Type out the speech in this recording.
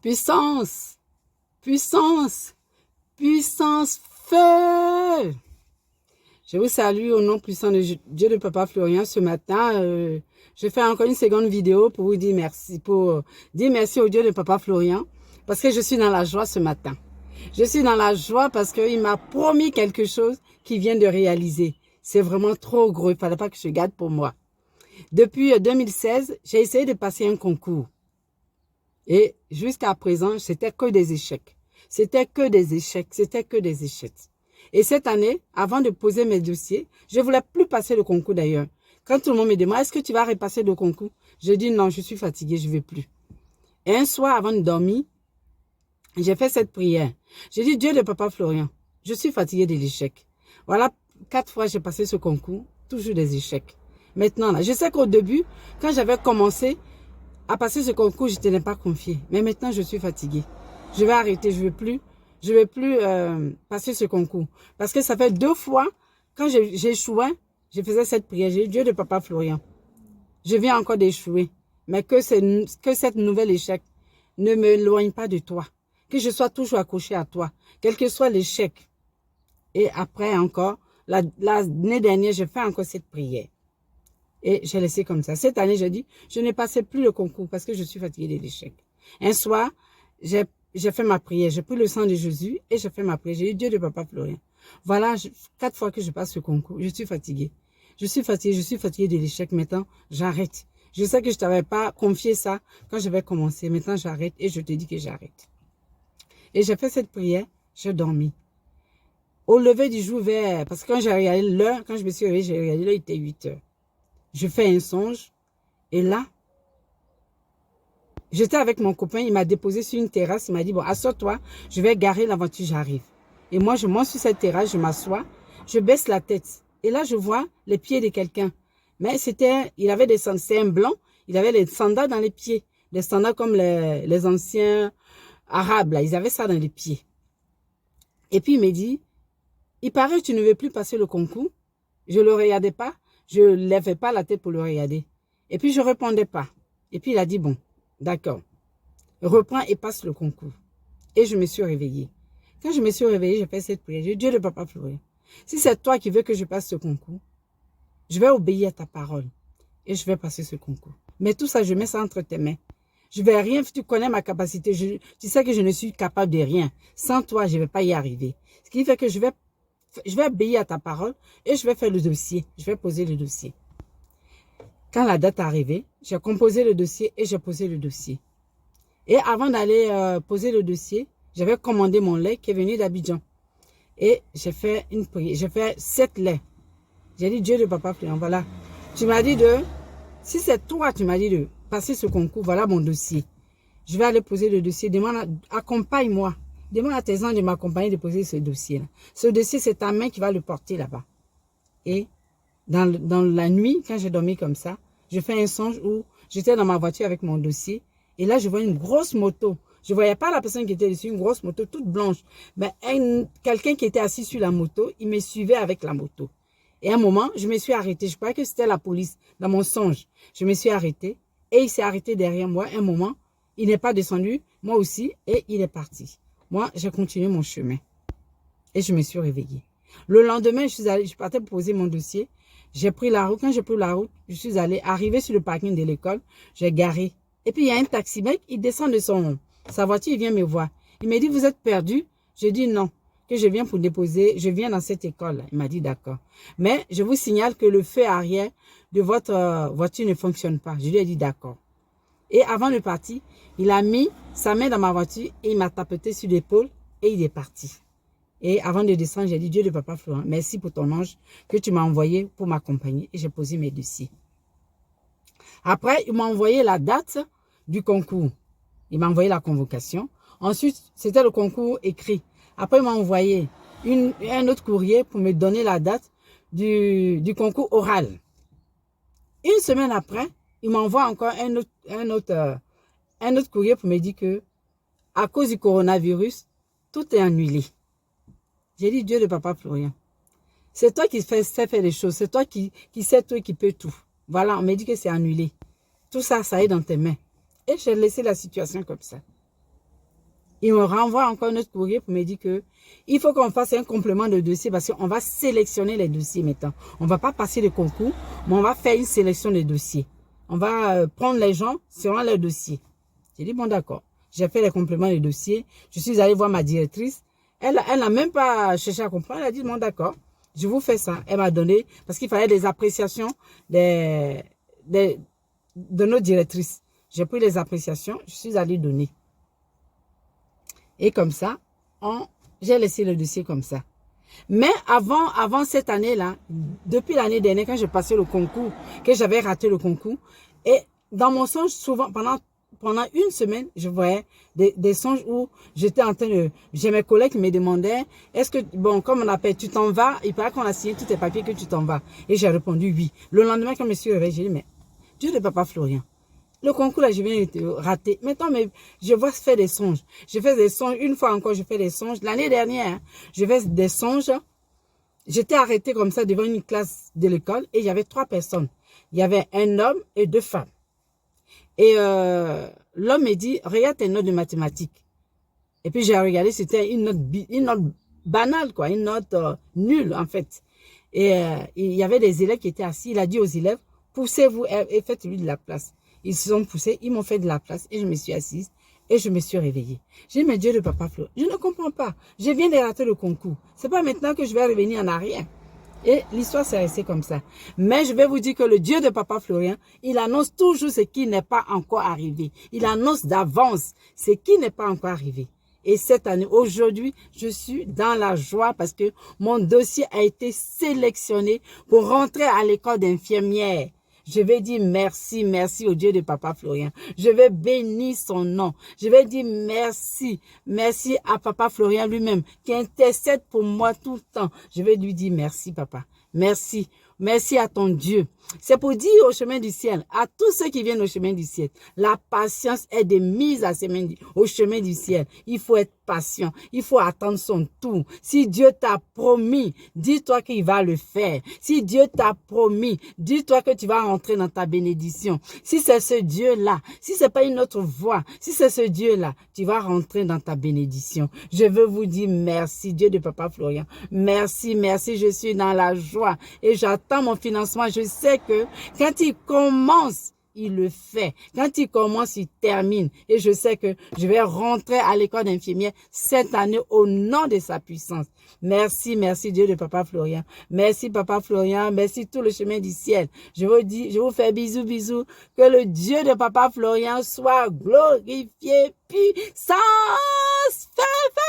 Puissance, puissance, puissance, feu. Je vous salue au nom puissant de Dieu de Papa Florian. Ce matin, je fais encore une seconde vidéo pour vous dire merci, pour dire merci au Dieu de Papa Florian, parce que je suis dans la joie ce matin. Je suis dans la joie parce qu'il m'a promis quelque chose qu'il vient de réaliser. C'est vraiment trop gros, il ne fallait pas que je garde pour moi. Depuis 2016, j'ai essayé de passer un concours. Et jusqu'à présent, c'était que des échecs. C'était que des échecs, c'était que des échecs. Et cette année, avant de poser mes dossiers, je ne voulais plus passer le concours d'ailleurs. Quand tout le monde me demande, est-ce que tu vas repasser le concours? Je dis non, je suis fatiguée, je ne vais plus. Et un soir, avant de dormir, j'ai fait cette prière. J'ai dit, Dieu de Papa Florian, je suis fatiguée de l'échec. Voilà, 4 fois j'ai passé ce concours, toujours des échecs. Maintenant, là, je sais qu'au début, quand j'avais commencé à passer ce concours, je ne tenais pas confiée. Mais maintenant, je suis fatiguée. Je vais arrêter, je ne vais plus passer ce concours. Parce que ça fait 2 fois, quand j'échouais, je faisais cette prière. J'ai dit, Dieu de Papa Florian, je viens encore d'échouer. Mais que cette nouvelle échec ne m'éloigne pas de toi. Que je sois toujours accroché à toi, quel que soit l'échec. Et après encore, l'année dernière, j'ai fait encore cette prière. Et j'ai laissé comme ça. Cette année, j'ai dit, je ne passais plus le concours parce que je suis fatiguée de l'échec. Un soir, j'ai fait ma prière. J'ai pris le sang de Jésus et j'ai fait ma prière. J'ai dit, Dieu de Papa Florian. Voilà, 4 fois que je passe ce concours. Je suis fatiguée. Je suis fatiguée de l'échec. Maintenant, j'arrête. Je sais que je ne t'avais pas confié ça quand je vais commencer. Maintenant, j'arrête et je te dis que j'arrête. Et j'ai fait cette prière, j'ai dormi. Au lever du jour parce que quand j'ai regardé l'heure, quand je me suis réveillée, j'ai regardé l'heure, il était 8 heures. Je fais un songe, et là, j'étais avec mon copain, il m'a déposé sur une terrasse, il m'a dit, bon, assois-toi, je vais garer la voiture, j'arrive. Et moi, je monte sur cette terrasse, je m'assois, je baisse la tête. Et là, je vois les pieds de quelqu'un. Mais il avait des sandales, c'est un blanc, il avait les sandales dans les pieds. Des sandales comme les anciens arabes, là, ils avaient ça dans les pieds. Et puis, il me dit, il paraît que tu ne veux plus passer le concours. Je ne le regardais pas, je ne levais pas la tête pour le regarder. Et puis, je ne répondais pas. Et puis, il a dit, bon, d'accord, reprends et passe le concours. Et je me suis réveillée. Quand je me suis réveillée, j'ai fait cette prière. J'ai dit, Dieu de Papa Florian, si c'est toi qui veux que je passe ce concours, je vais obéir à ta parole et je vais passer ce concours. Mais tout ça, je mets ça entre tes mains. Je ne vais rien, tu connais ma capacité, tu sais que je ne suis capable de rien. Sans toi, je ne vais pas y arriver. Ce qui fait que je vais obéir à ta parole et je vais faire le dossier. Je vais poser le dossier. Quand la date est arrivée, j'ai composé le dossier et j'ai posé le dossier. Et avant d'aller poser le dossier, j'avais commandé mon lait qui est venu d'Abidjan. Et j'ai fait une prière. J'ai fait 7 laits. J'ai dit, Dieu de Papa Florian, voilà. Tu m'as dit si c'est toi, tu m'as dit de passer ce concours, voilà mon dossier. Je vais aller poser le dossier. Accompagne-moi. Demande à tes gens de m'accompagner de poser ce dossier-là. Ce dossier, c'est ta main qui va le porter là-bas. Et dans la nuit, quand j'ai dormi comme ça, je fais un songe où j'étais dans ma voiture avec mon dossier. Et là, je vois une grosse moto. Je ne voyais pas la personne qui était dessus, une grosse moto toute blanche. Mais quelqu'un qui était assis sur la moto, il me suivait avec la moto. Et à un moment, je me suis arrêtée. Je croyais que c'était la police dans mon songe. Je me suis arrêtée et il s'est arrêté derrière moi. Un moment, il n'est pas descendu, moi aussi, et il est parti. Moi, j'ai continué mon chemin et je me suis réveillée. Le lendemain, je partais pour poser mon dossier. J'ai pris la route. Quand j'ai pris la route, je suis arrivée sur le parking de l'école. J'ai garé. Et puis, il y a un taximètre, il descend de sa voiture, il vient me voir. Il me dit, vous êtes perdu? Je dis non, que je viens pour déposer, je viens dans cette école. Il m'a dit d'accord. Mais je vous signale que le feu arrière de votre voiture ne fonctionne pas. Je lui ai dit d'accord. Et avant de partir, il a mis sa main dans ma voiture et il m'a tapoté sur l'épaule et il est parti. Et avant de descendre, j'ai dit, Dieu de Papa Florian, merci pour ton ange que tu m'as envoyé pour m'accompagner. Et j'ai posé mes dossiers. Après, il m'a envoyé la date du concours. Il m'a envoyé la convocation. Ensuite, c'était le concours écrit. Après, il m'a envoyé un autre courrier pour me donner la date du concours oral. Une semaine après, il m'envoie encore un autre courrier pour me dire que à cause du coronavirus, tout est annulé. J'ai dit, Dieu de Papa Florian, c'est toi qui sais faire les choses, c'est toi qui sais tout et qui peut tout. Voilà, on m'a dit que c'est annulé. Tout ça, ça est dans tes mains. Et j'ai laissé la situation comme ça. Il me renvoie encore notre courrier pour me dire que il faut qu'on fasse un complément de dossier parce qu'on va sélectionner les dossiers maintenant. On ne va pas passer le concours, mais on va faire une sélection de dossiers. On va prendre les gens selon leur dossier. J'ai dit, bon, d'accord. J'ai fait les compléments de dossier. Je suis allée voir ma directrice. Elle n'a même pas cherché à comprendre. Elle a dit, bon, d'accord, je vous fais ça. Elle m'a donné, parce qu'il fallait des appréciations de nos directrices. J'ai pris les appréciations, je suis allée donner. Et comme ça, j'ai laissé le dossier comme ça. Mais avant cette année-là, depuis l'année dernière, quand j'ai passé le concours, que j'avais raté le concours, et dans mon songe, souvent, pendant une semaine, je voyais des songes où j'étais en train de... J'ai mes collègues qui me demandaient, est-ce que, bon, comme on appelle, tu t'en vas, il paraît qu'on a signé tous tes papiers que tu t'en vas. Et j'ai répondu oui. Le lendemain, quand je me suis réveillée, j'ai dit, mais Dieu de Papa Florian, le concours, là, je viens de rater. Maintenant, mais je vois faire des songes. Je fais des songes. Une fois encore, je fais des songes. L'année dernière, hein, je fais des songes. J'étais arrêtée comme ça devant une classe de l'école et il y avait 3 personnes. Il y avait un homme et 2 femmes. Et l'homme me dit, regarde tes notes de mathématiques. Et puis, j'ai regardé, c'était une note banale, quoi. Une note nulle, en fait. Et il y avait des élèves qui étaient assis. Il a dit aux élèves, poussez-vous et faites-lui de la place. Ils se sont poussés, ils m'ont fait de la place et je me suis assise et je me suis réveillée. J'ai dit, mais Dieu de Papa Flo, je ne comprends pas. Je viens de rater le concours. C'est pas maintenant que je vais revenir en arrière. Et l'histoire s'est restée comme ça. Mais je vais vous dire que le Dieu de Papa Florian, il annonce toujours ce qui n'est pas encore arrivé. Il annonce d'avance ce qui n'est pas encore arrivé. Et cette année, aujourd'hui, je suis dans la joie parce que mon dossier a été sélectionné pour rentrer à l'école d'infirmière. Je vais dire merci, merci au Dieu de Papa Florian. Je vais bénir son nom. Je vais dire merci, merci à Papa Florian lui-même qui intercède pour moi tout le temps. Je vais lui dire merci, Papa. Merci. Merci à ton Dieu. C'est pour dire au chemin du ciel, à tous ceux qui viennent au chemin du ciel, la patience est de mise au chemin du ciel. Il faut être patient. Il faut attendre son tour. Si Dieu t'a promis, dis-toi qu'il va le faire. Si Dieu t'a promis, dis-toi que tu vas rentrer dans ta bénédiction. Si c'est ce Dieu-là, si c'est pas une autre voie, si c'est ce Dieu-là, tu vas rentrer dans ta bénédiction. Je veux vous dire merci, Dieu de Papa Florian. Merci, merci, je suis dans la joie et j'attends mon financement. Je sais que quand il commence, il le fait. Quand il commence, il termine. Et je sais que je vais rentrer à l'école d'infirmière cette année au nom de sa puissance. Merci, merci Dieu de Papa Florian. Merci Papa Florian. Merci tout le chemin du ciel. Je vous dis, je vous fais bisous, bisous. Que le Dieu de Papa Florian soit glorifié, puissance. Fais